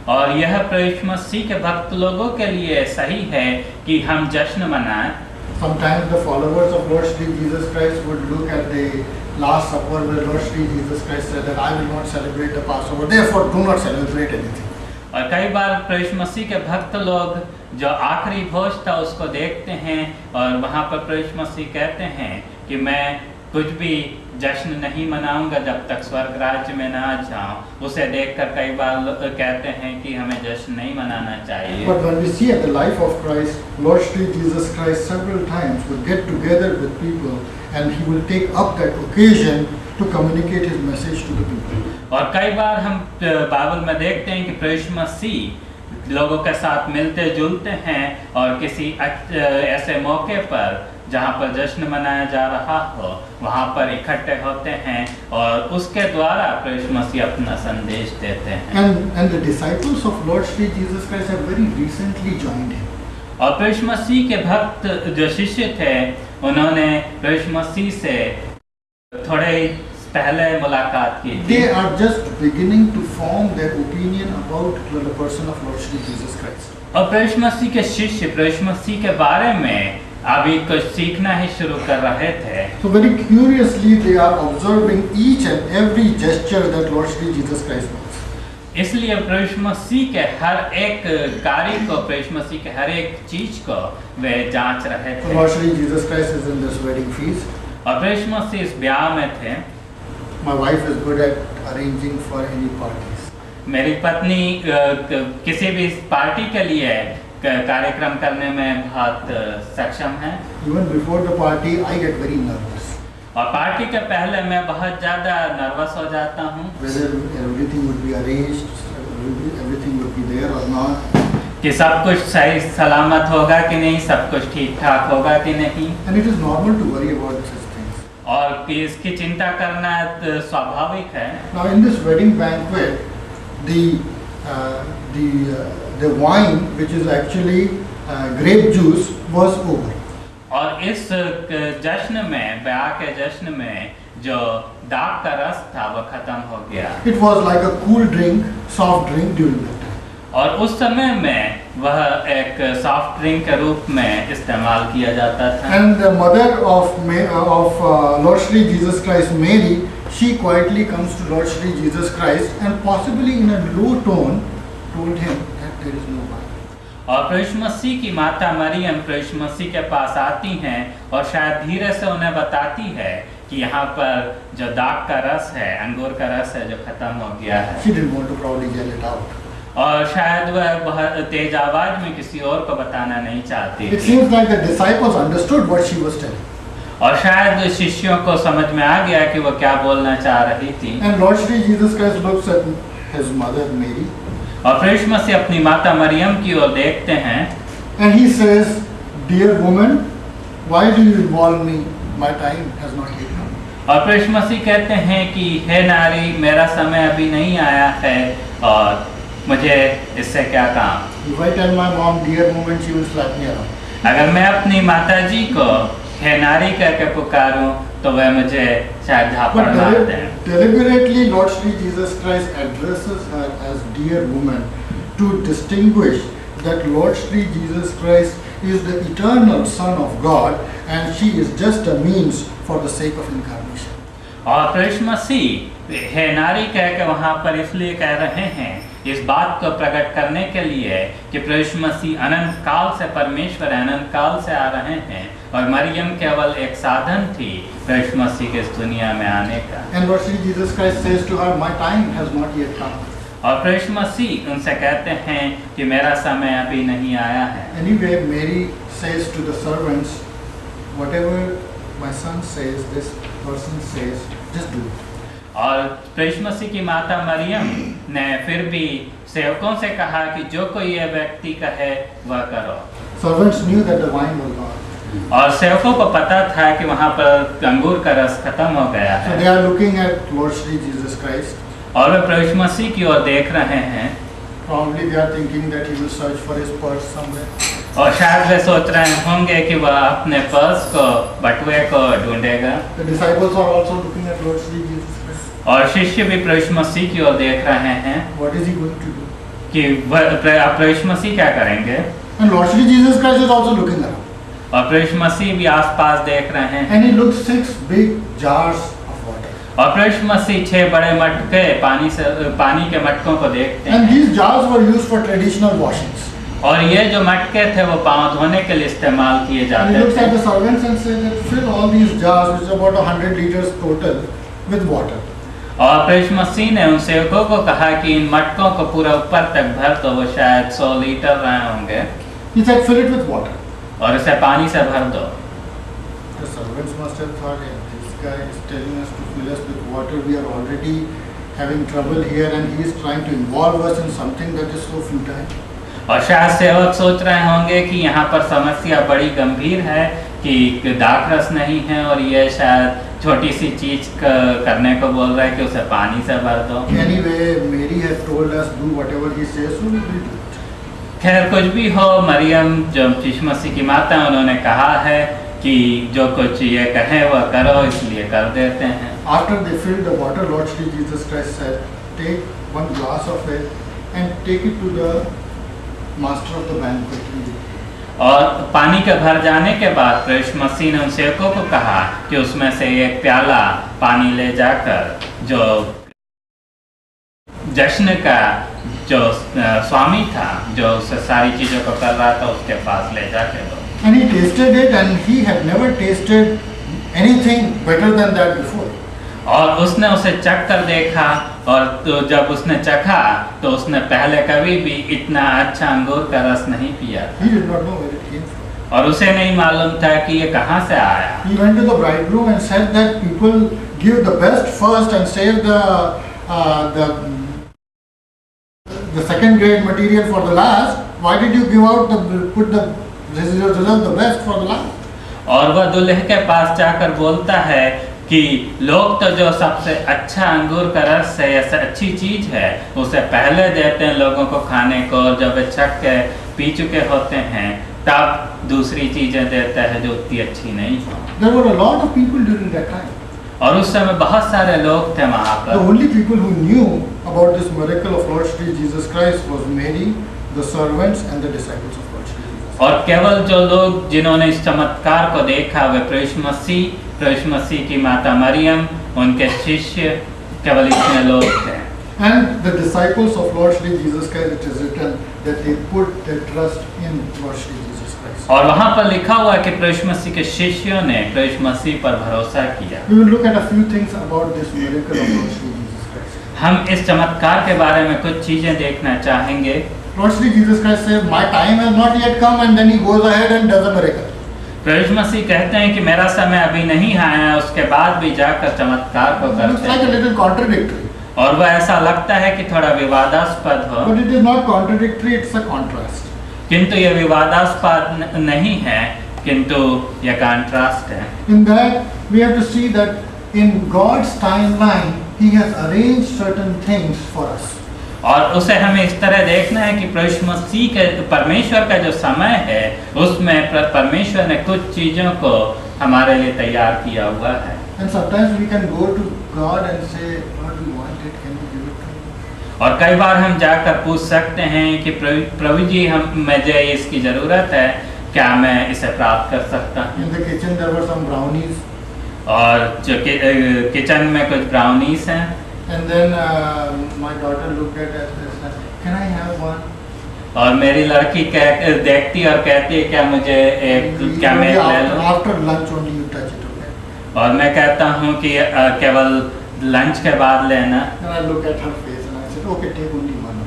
और यह प्रभु मसीह के भक्त लोगों के लिए सही है कि हम जश्न मनाएं। Sometimes the followers of Lord Sri Jesus Christ would look at the Last Supper where Lord Sri Jesus Christ said that I will not celebrate the Passover, therefore do not celebrate anything. और कई बार प्रभु मसीह के भक्त लोग जो आखिरी भोज था उसको देखते हैं और वहाँ पर प्रभु मसीह कहते हैं कि मैं कुछ भी जश्न नहीं मनाऊंगा जब तक स्वर्ग राज्य में ना जाऊं। उसे देखकर कई बार कहते हैं कि हमें जश्न नहीं मनाना चाहिए। But when we see at the life of Christ, Lord Sri Jesus Christ several times would get together with people and he will take up that occasion to communicate his message to the people. और कई बार हम Bible में देखते हैं कि प्रभु मसीह लोगों के साथ मिलते जुलते हैं और किसी ऐसे मौके पर जहाँ पर जश्न मनाया जा रहा हो वहाँ पर इकट्ठे होते हैं और उसके द्वारा प्रभु मसीह अपना संदेश देते हैं। And the disciples of Lord Sri Jesus Christ have very recently joined him. और प्रभु मसीह के भक्त जो शिष्य थे उन्होंने प्रभु मसीह से थोड़े पहले मुलाकात की थी। They are just beginning to form their opinion about the person of Lord Sri Jesus Christ. और प्रभु मसीह के शिष्य प्रभु मसीह के बारे में अभी कुछ सीखना ही शुरू कर रहे थे। So very curiously they are observing each and every gesture that Lord Sri Jesus Christ does. इसलिए प्रभु मसीह के हर एक कार्य को प्रभु मसीह के हर एक चीज को वे जांच रहे So थे। Lord Sri Jesus Christ is in this wedding feast. और प्रभु मसीह इस ब्याह में थे। My wife is good at arranging for any parties. मेरी पत्नी किसी भी पार्टी के लिए कार्यक्रम करने में बहुत सक्षम है। Even before the party, I get very nervous. और पार्टी के पहले मैं बहुत ज़्यादा नर्वस हो जाता हूँ। Whether everything would be arranged, everything would be there or not. कि सब कुछ सही सलामत होगा कि नहीं, सब कुछ ठीक ठाक होगा कि नहीं। And it is normal to worry about such things. और कि इसकी चिंता करना स्वाभाविक है। Now in this wedding banquet, the wine, which is actually grape juice, was over. और इस जश्न में ब्याह के जश्न में जो दाख का रस था वो खत्म हो गया। It was like a cool drink, soft drink during that time. और उस समय में वह एक सॉफ्ट ड्रिंक के रूप में इस्तेमाल किया जाता था। And the mother of Lord Sri Jesus Christ, Mary, she quietly comes to Lord Sri Jesus Christ and possibly in a low tone told him that there is no wine. और प्रभु मसीह की माता मरियम प्रभु मसीह के पास आती हैं और शायद धीरे से उन्हें बताती है कि यहाँ पर जो दाख का रस है, अंगूर का रस है जो खत्म हो गया है। She didn't want to probably yell it out. और शायद वह बहुत तेज आवाज में किसी और को बताना नहीं चाहती It थी। seems like the disciples understood what she was telling. और शायद शिष्यों को समझ में आ गया कि वो क्या बोलना चाह रही थी। And Lord Sri Jesus Christ looks at his mother Mary. और प्रभु मसीह अपनी माता मरियम की ओर देखते हैं। And he says, "Dear woman, why do you involve me? My time has not yet come." और प्रभु मसीह कहते हैं कि हे नारी, मेरा समय अभी नहीं आया है और मुझे इससे क्या काम। If I tell my mom, "Dear woman," she will slap me around. अगर मैं अपनी माता जी को हे नारी करके पुकारूं तो वह मुझे शायद झापड़ But मार दें। deliberately, Lord Sri Jesus Christ addresses her as dear woman to distinguish that Lord Sri Jesus Christ is the eternal Son of God and she is just a means for the sake of incarnation. और प्रभु मसीह हे नारी कह के वहाँ पर इसलिए कह रहे हैं इस बात को प्रकट करने के लिए कि प्रभु मसीह अनंत काल से परमेश्वर अनंत काल से आ रहे हैं और मरियम केवल एक साधन थी प्रभु मसीह के इस दुनिया में आने का। And Lord Sri Jesus Christ says to her, "My time has not yet come." और प्रभु मसीह उनसे कहते हैं कि मेरा समय अभी नहीं आया है। Anyway, Mary says to the servants, "Whatever my son says, this person says, just do it." और प्रभु मसीह की माता मरियम ने फिर भी सेवकों से कहा कि जो कोई ये व्यक्ति कहे वह करो। Servants knew that the wine was gone. और सेवकों को पता था कि वहाँ पर अंगूर का रस खत्म हो गया So है। they are looking at Lord Sri Jesus Christ. और वे प्रभु मसीह की ओर देख रहे हैं। Probably they are thinking that he will search for his purse somewhere. और शायद वे सोच रहे होंगे कि वह अपने पर्स को बटुए को ढूंढेगा। The disciples are also looking at Lord Sri Jesus Christ. और शिष्य भी प्रभु मसीह की ओर देख रहे हैं। What is he going to do? कि प्रभु यीशु मसीह क्या करेंगे, And Lord Shri Jesus Christ is also looking around. और प्रभु यीशु मसीह भी आसपास देख रहे हैं। And he looks 6 big jars of water. और प्रभु यीशु मसीह 6 बड़े मटके पानी के मटकों को देखते And हैं। these jars were used for traditional washings. और ये जो मटके थे वो पाँव धोने के लिए इस्तेमाल किए And he जाते looks at थे। the servants and says that fill all these jars, which is about 100 liters total, with water. और प्रभु यीशु मसीह ने उन सेवकों को कहा कि इन मटकों को पूरा ऊपर तक भर दो, वो शायद 100 लीटर रहे होंगे, He said fill it with water. और इसे पानी से भर दो। The servants must have thought, "Hey, this guy is telling us to fill us with water. We are already having trouble here, and he is trying to involve us in something that is so futile." और शायद सेवक सोच रहे होंगे कि यहाँ पर समस्या बड़ी गंभीर है कि दाखरस नहीं है, और ये शायद छोटी सी चीज करने को बोल रहा है कि उसे पानी से भर दो। Anyway, Mary has told us do whatever he says, so we will do it. खैर कुछ भी हो, मरियम जो यीशु मसीह की माता है, उन्होंने कहा है कि जो कुछ ये कहे वह करो, इसलिए कर देते हैं। After they filled the water, Lord Shri Jesus Christ said, take one glass of it and take it to the master of the banquet. और पानी के भर जाने के बाद प्रभु यीशु मसीह ने उन सेवकों को कहा कि उसमें से एक प्याला पानी ले जाकर जो जश्न का जो स्वामी था, जो सारी चीजों को कर रहा था, उसके पास ले जाके दो। And he tasted it, and he had never tasted anything better than that before. और उसने उसे चख कर देखा, और तो जब उसने चखा तो उसने पहले कभी भी इतना अच्छा अंगूर का रस नहीं पिया था। He did not know where it came from. और उसे नहीं मालूम था कि ये कहाँ से आया। He went to the bridegroom and said that people give the best first and save the second grade material for the last. Why did you give out reserve the best for the last? और वह दूल्हे के पास जाकर बोलता है कि लोग तो जो सबसे अच्छा अंगूर का रस है या अच्छी चीज है उसे पहले देते हैं लोगों को खाने को, और जब वे छक के पी चुके होते हैं तब दूसरी चीजें देता है जो उतनी अच्छी नहीं हो। There were a lot of people during that time. और उस समय बहुत सारे लोग थे वहाँ The पर। only people who knew about this miracle of Lord Shri Jesus Christ was Mary, the servants, and the disciples of Lord Shri Jesus. और केवल जो लोग जिन्होंने इस चमत्कार को देखा वे प्रभु यीशु मसीह की माता मरियम, उनके शिष्य, केवल इतने लोग थे। And the disciples of Lord Shri Jesus Christ, it is written that they put their trust in Lord Shri Jesus Christ. और वहाँ पर लिखा हुआ है कि प्रभु यीशु मसीह के शिष्यों ने प्रभु यीशु मसीह पर भरोसा किया। We will look at a few things about this miracle of Lord Shri Jesus Christ. हम इस चमत्कार के बारे में कुछ चीजें देखना चाहेंगे। Lord Shri Jesus Christ says, "My time has not yet come," and then he goes ahead and does a miracle. प्रभु यीशु मसीह कहते हैं कि मेरा समय अभी नहीं आया, उसके बाद भी जाकर चमत्कार को It looks करते like a हैं। little contradictory, और वह ऐसा लगता है कि थोड़ा विवादास्पद हो, but it is not contradictory; it's a contrast. किंतु यह विवादास्पद नहीं है, किंतु यह कंट्रास्ट है। In that we have to see that in God's timeline, He has arranged certain things for us. और उसे हमें इस तरह देखना है कि प्रभु यीशु मसीह के परमेश्वर का जो समय है उसमें परमेश्वर ने कुछ चीजों को हमारे लिए तैयार किया हुआ है। And sometimes we can go to God and say, "Lord, we want it. Can you give it to me?" और कई बार हम जाकर पूछ सकते हैं कि प्रभु जी मुझे इसकी जरूरत है, क्या मैं इसे प्राप्त कर सकता हूँ। In the kitchen there were some brownies, और जो किचन में कुछ ब्राउनीज हैं, and then my daughter looked at us and said, "Can I have one?" और मेरी लड़की देखती और कहती है क्या मुझे क्या मैं ले लूं? After lunch only you touch it, okay? और मैं कहता हूँ कि केवल लंच के बाद लेना। And I look at her face and I said, "Okay, take only one."